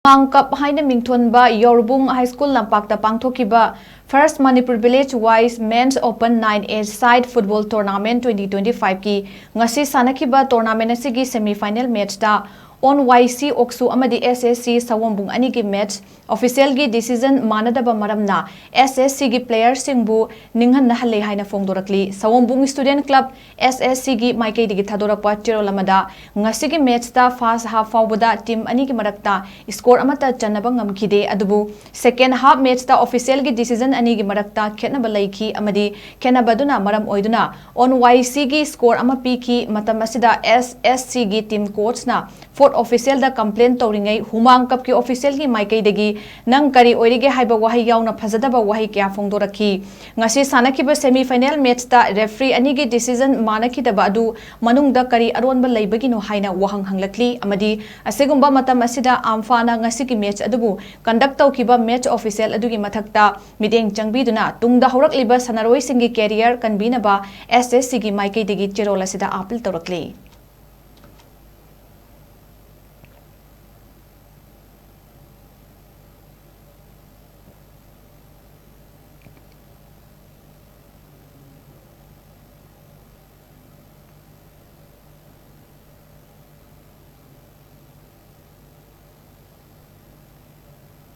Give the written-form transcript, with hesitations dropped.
Humang Haina Mingthonduna Yourabung High School Lampak Panghokliba First Manipur Village Wise Men's Open 9A Side Football Tournament 2025 ki ngasi SANAKHIBA tournament asigi semi-final match da ONYC OKSU AMADI SSC SAWOMBUNG ANIGI match official gi decision MANADABA MARAMNA SSC gi player SINGBU NINGHANAHNLEY Haina PHONGDORAKLI SAWOMBUNG Student Club SSC gi maikei digi thadorakpa cherolamada ngasi gi match da first half fawbada team anigi marakta score amata chanaba ngamkhide adubu second half match da official gi decision anigi marakta khetnaba laiki amadi khenabaduna maram oiduna ONYC gi score ama piki matam asida SSC gi team coach na fourth official da complain tawringai Humang cup ki official gi maikei degi nang kari oirige haiba wahi yauna phajadaba wahi kya phongdorakhi ngasi SANAKHIBA semi final match da referee anigi decision manakhidaba adu manungda kari aronba leibagi no haina wahang hanglakli amadi asegumba matam asida amfana ngasi ki match adubu conduct tawkiba match official adugi mathakta mideng changbiduna tungda horakliba sanaroi singi career kanbinaba SSC gi maikei degi cherola sida appeal tawrakli